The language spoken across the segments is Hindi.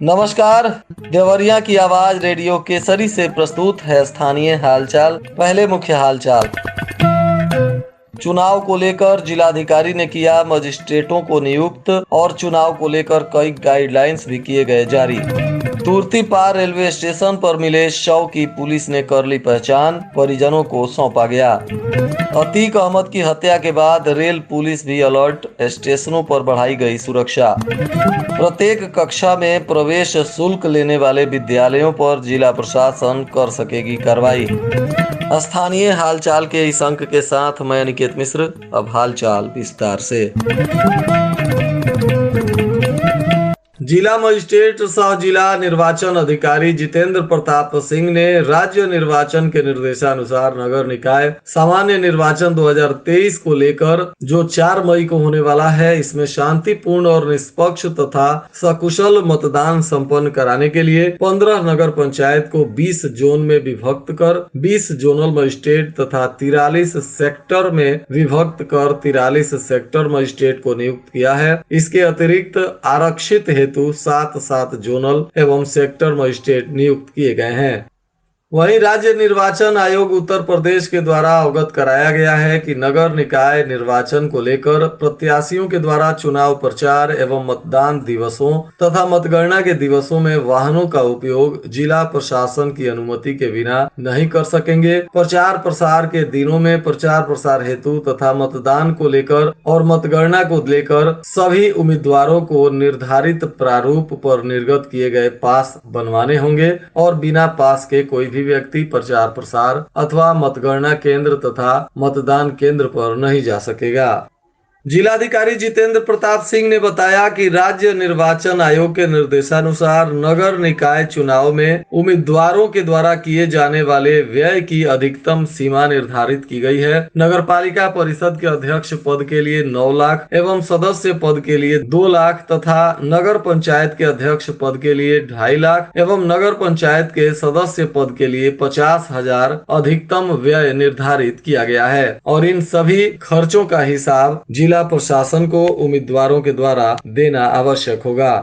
नमस्कार। देवरिया की आवाज रेडियो केसरी से प्रस्तुत है स्थानीय हालचाल। पहले मुख्य हालचाल। चुनाव को लेकर जिलाधिकारी ने किया मजिस्ट्रेटों को नियुक्त और चुनाव को लेकर कई गाइडलाइंस भी किए गए जारी। तुर्तीपार रेलवे स्टेशन पर मिले शव की पुलिस ने कर ली पहचान, परिजनों को सौंपा गया। अतीक अहमद की हत्या के बाद रेल पुलिस भी अलर्ट, स्टेशनों पर बढ़ाई गई सुरक्षा। प्रत्येक कक्षा में प्रवेश शुल्क लेने वाले विद्यालयों पर जिला प्रशासन कर सकेगी कार्रवाई। स्थानीय हालचाल के इस अंक के साथ मैं निकेत मिश्र। अब हालचाल विस्तार से। जिला मजिस्ट्रेट सह जिला निर्वाचन अधिकारी जितेंद्र प्रताप सिंह ने राज्य निर्वाचन के निर्देशानुसार नगर निकाय सामान्य निर्वाचन 2023 को लेकर जो 4 मई को होने वाला है, इसमें शांतिपूर्ण और निष्पक्ष तथा सकुशल मतदान संपन्न कराने के लिए 15 नगर पंचायत को 20 जोन में विभक्त कर 20 जोनल मजिस्ट्रेट तथा 43 सेक्टर में विभक्त कर 43 सेक्टर मजिस्ट्रेट को नियुक्त किया है। इसके अतिरिक्त आरक्षित हेतु 7 जोनल एवं सेक्टर मजिस्ट्रेट नियुक्त किए गए हैं। वहीं राज्य निर्वाचन आयोग उत्तर प्रदेश के द्वारा अवगत कराया गया है कि नगर निकाय निर्वाचन को लेकर प्रत्याशियों के द्वारा चुनाव प्रचार एवं मतदान दिवसों तथा मतगणना के दिवसों में वाहनों का उपयोग जिला प्रशासन की अनुमति के बिना नहीं कर सकेंगे। प्रचार प्रसार के दिनों में प्रचार प्रसार हेतु तथा मतदान को लेकर और मतगणना को लेकर सभी उम्मीदवारों को निर्धारित प्रारूप पर निर्गत किए गए पास बनवाने होंगे और बिना पास के कोई भी व्यक्ति प्रचार प्रसार अथवा मतगणना केंद्र तथा मतदान केंद्र पर नहीं जा सकेगा। जिलाधिकारी जितेंद्र प्रताप सिंह ने बताया कि राज्य निर्वाचन आयोग के निर्देशानुसार नगर निकाय चुनाव में उम्मीदवारों के द्वारा किए जाने वाले व्यय की अधिकतम सीमा निर्धारित की गई है। नगर पालिका परिषद के अध्यक्ष पद के लिए 9 लाख एवं सदस्य पद के लिए 2 लाख तथा नगर पंचायत के अध्यक्ष पद के लिए 2.5 लाख एवं नगर पंचायत के सदस्य पद के लिए 50,000 अधिकतम व्यय निर्धारित किया गया है और इन सभी खर्चों का हिसाब जिला प्रशासन को उम्मीदवारों के द्वारा देना आवश्यक होगा।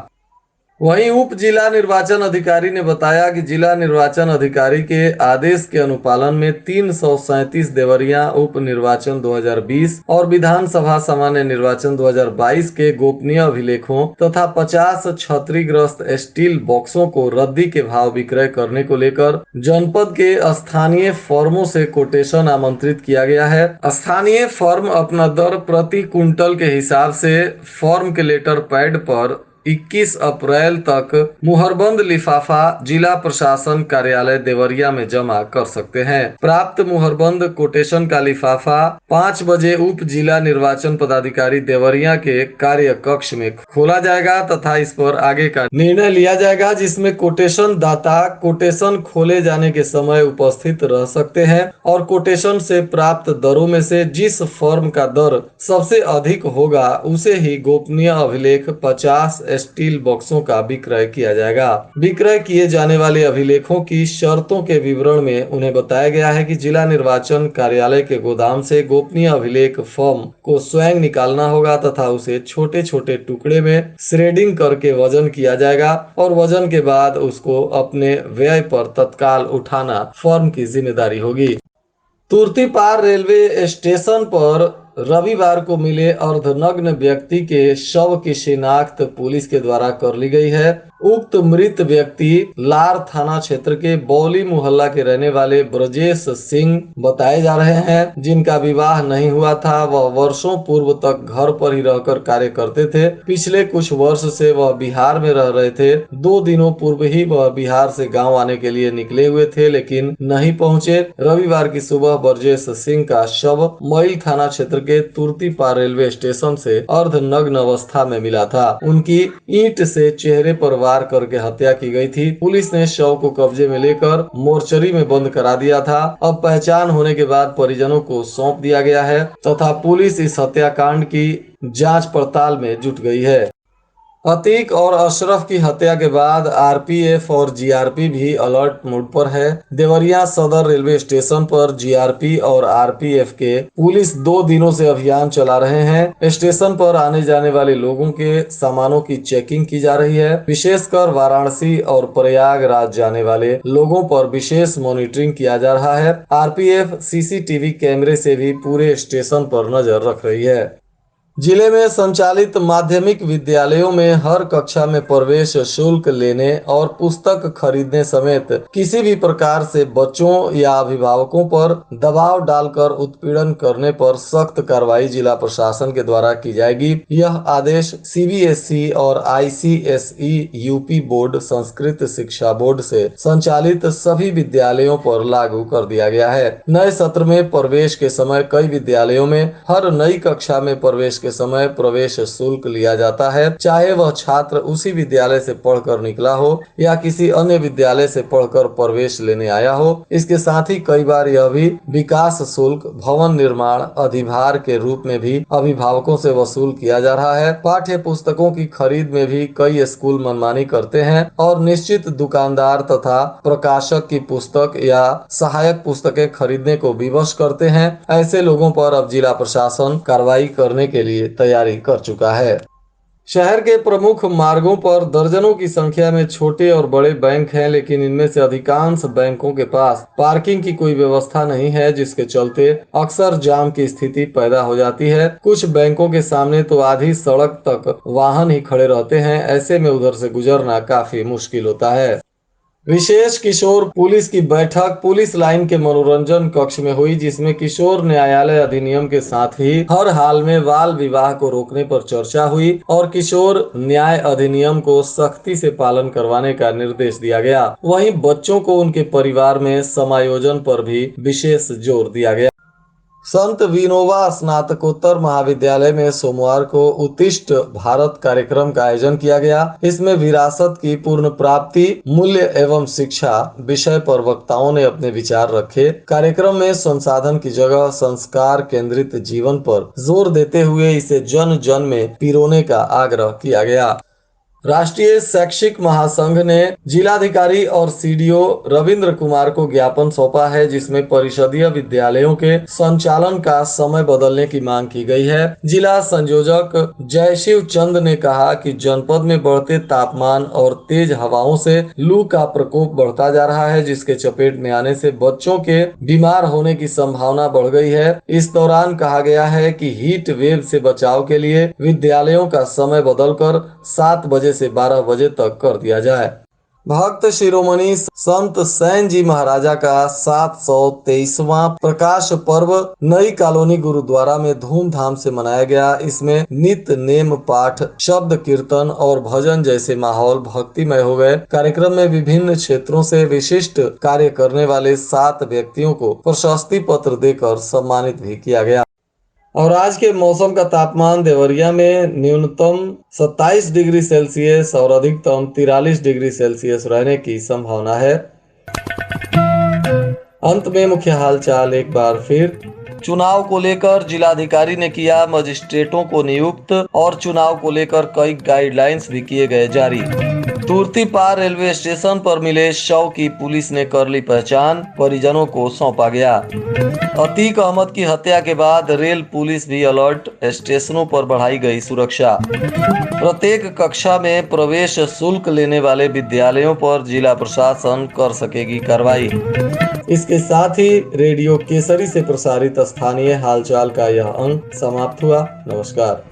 वहीं उप जिला निर्वाचन अधिकारी ने बताया कि जिला निर्वाचन अधिकारी के आदेश के अनुपालन में 337 देवरिया उप निर्वाचन 2020 और विधानसभा सामान्य निर्वाचन 2022 के गोपनीय अभिलेखों तथा 50 क्षतिग्रस्त स्टील बॉक्सों को रद्दी के भाव विक्रय करने को लेकर जनपद के स्थानीय फर्मों से कोटेशन आमंत्रित किया गया है। स्थानीय फर्म अपना दर प्रति कुंटल के हिसाब से फर्म के लेटर पैड पर 21 अप्रैल तक मुहरबंद लिफाफा जिला प्रशासन कार्यालय देवरिया में जमा कर सकते हैं। प्राप्त मुहरबंद कोटेशन का लिफाफा 5 बजे उप जिला निर्वाचन पदाधिकारी देवरिया के कार्य कक्ष में खोला जाएगा तथा इस पर आगे का निर्णय लिया जाएगा, जिसमें कोटेशन दाता कोटेशन खोले जाने के समय उपस्थित रह सकते हैं और कोटेशन से प्राप्त दरों में से जिस फर्म का दर सबसे अधिक होगा उसे ही गोपनीय अभिलेख 50 स्टील बॉक्सों का विक्रय किया जाएगा। विक्रय किए जाने वाले अभिलेखों की शर्तों के विवरण में उन्हें बताया गया है कि जिला निर्वाचन कार्यालय के गोदाम से गोपनीय अभिलेख फॉर्म को स्वयं निकालना होगा तथा उसे छोटे छोटे टुकड़े में श्रेडिंग करके वजन किया जाएगा और वजन के बाद उसको अपने व्यय पर तत्काल उठाना फर्म की जिम्मेदारी होगी। तुर्तीपार रेलवे स्टेशन पर रविवार को मिले अर्धनग्न व्यक्ति के शव की शिनाख्त पुलिस के द्वारा कर ली गई है। उक्त मृत व्यक्ति लार थाना क्षेत्र के बौली मोहल्ला के रहने वाले ब्रजेश सिंह बताए जा रहे हैं, जिनका विवाह नहीं हुआ था। वह वर्षों पूर्व तक घर पर ही रहकर कार्य करते थे। पिछले कुछ वर्ष से वह बिहार में रह रहे थे। 2 दिनों पूर्व ही वह बिहार से गांव आने के लिए निकले हुए थे, लेकिन नहीं पहुंचे। रविवार की सुबह ब्रजेश सिंह का शव मैल थाना क्षेत्र के तुर्तीपार रेलवे स्टेशन से अर्धनग्न अवस्था में मिला था। उनकी ईंट से चेहरे पर वार करके हत्या की गई थी। पुलिस ने शव को कब्जे में लेकर मोर्चरी में बंद करा दिया था। अब पहचान होने के बाद परिजनों को सौंप दिया गया है तथा पुलिस इस हत्याकांड की जांच पड़ताल में जुट गई है। अतीक और अशरफ की हत्या के बाद आरपीएफ और जीआरपी भी अलर्ट मोड पर है। देवरिया सदर रेलवे स्टेशन पर जीआरपी और आरपीएफ के पुलिस 2 दिनों से अभियान चला रहे हैं। स्टेशन पर आने जाने वाले लोगों के सामानों की चेकिंग की जा रही है। विशेषकर वाराणसी और प्रयागराज जाने वाले लोगों पर विशेष मॉनिटरिंग किया जा रहा है। आरपीएफ सीसीटीवी कैमरे से भी पूरे स्टेशन पर नजर रख रही है। जिले में संचालित माध्यमिक विद्यालयों में हर कक्षा में प्रवेश शुल्क लेने और पुस्तक खरीदने समेत किसी भी प्रकार से बच्चों या अभिभावकों पर दबाव डालकर उत्पीड़न करने पर सख्त कार्रवाई जिला प्रशासन के द्वारा की जाएगी। यह आदेश सीबीएसई और आईसीएसई यूपी बोर्ड संस्कृत शिक्षा बोर्ड से संचालित सभी विद्यालयों पर लागू कर दिया गया है। नए सत्र में प्रवेश के समय कई विद्यालयों में हर नई कक्षा में प्रवेश के समय प्रवेश शुल्क लिया जाता है, चाहे वह छात्र उसी विद्यालय से पढ़कर निकला हो या किसी अन्य विद्यालय से पढ़कर प्रवेश लेने आया हो। इसके साथ ही कई बार यह भी विकास शुल्क भवन निर्माण अधिभार के रूप में भी अभिभावकों से वसूल किया जा रहा है। पाठ्य पुस्तकों की खरीद में भी कई स्कूल मनमानी करते हैं और निश्चित दुकानदार तथा प्रकाशक की पुस्तक या सहायक पुस्तकें खरीदने को विवश करते हैं। ऐसे लोगों पर अब जिला प्रशासन कार्रवाई करने के लिए तैयारी कर चुका है। शहर के प्रमुख मार्गों पर दर्जनों की संख्या में छोटे और बड़े बैंक हैं, लेकिन इनमें से अधिकांश बैंकों के पास पार्किंग की कोई व्यवस्था नहीं है, जिसके चलते अक्सर जाम की स्थिति पैदा हो जाती है। कुछ बैंकों के सामने तो आधी सड़क तक वाहन ही खड़े रहते हैं। ऐसे में उधर से गुजरना काफी मुश्किल होता है। विशेष किशोर पुलिस की बैठक पुलिस लाइन के मनोरंजन कक्ष में हुई, जिसमें किशोर न्यायालय अधिनियम के साथ ही हर हाल में बाल विवाह को रोकने पर चर्चा हुई और किशोर न्याय अधिनियम को सख्ती से पालन करवाने का निर्देश दिया गया। वहीं बच्चों को उनके परिवार में समायोजन पर भी विशेष जोर दिया गया। संत विनोबा स्नातकोत्तर महाविद्यालय में सोमवार को उत्कृष्ट भारत कार्यक्रम का आयोजन किया गया। इसमें विरासत की पूर्ण प्राप्ति, मूल्य एवं शिक्षा विषय पर वक्ताओं ने अपने विचार रखे। कार्यक्रम में संसाधन की जगह संस्कार केंद्रित जीवन पर जोर देते हुए इसे जन जन में पिरोने का आग्रह किया गया। राष्ट्रीय शैक्षिक महासंघ ने जिलाधिकारी और सीडीओ रविंद्र कुमार को ज्ञापन सौंपा है, जिसमें परिषदीय विद्यालयों के संचालन का समय बदलने की मांग की गई है। जिला संयोजक जयशिव चंद ने कहा कि जनपद में बढ़ते तापमान और तेज हवाओं से लू का प्रकोप बढ़ता जा रहा है, जिसके चपेट में आने से बच्चों के बीमार होने की संभावना बढ़ गई है। इस दौरान कहा गया है कि हीट वेव से बचाव के लिए विद्यालयों का समय बदलकर 7 बजे से 12 बजे तक कर दिया जाए। भक्त शिरोमणि संत सैन जी महाराजा का 723वां प्रकाश पर्व नई कॉलोनी गुरुद्वारा में धूमधाम से मनाया गया। इसमें नित्य नेम पाठ, शब्द कीर्तन और भजन जैसे माहौल भक्तिमय हो गए। कार्यक्रम में विभिन्न क्षेत्रों से विशिष्ट कार्य करने वाले 7 व्यक्तियों को प्रशस्ति पत्र देकर सम्मानित भी किया गया। और आज के मौसम का तापमान देवरिया में न्यूनतम 27 डिग्री सेल्सियस और अधिकतम 43 डिग्री सेल्सियस रहने की संभावना है। अंत में मुख्य हालचाल एक बार फिर। चुनाव को लेकर जिलाधिकारी ने किया मजिस्ट्रेटों को नियुक्त और चुनाव को लेकर कई गाइडलाइंस भी किए गए जारी। तुर्तीपार रेलवे स्टेशन पर मिले शव की पुलिस ने कर ली पहचान, परिजनों को सौंपा गया। अतीक अहमद की हत्या के बाद रेल पुलिस भी अलर्ट, स्टेशनों पर बढ़ाई गई सुरक्षा। प्रत्येक कक्षा में प्रवेश शुल्क लेने वाले विद्यालयों पर जिला प्रशासन कर सकेगी कार्रवाई। इसके साथ ही रेडियो केसरी से प्रसारित स्थानीय हालचाल का यह अंक समाप्त हुआ। नमस्कार।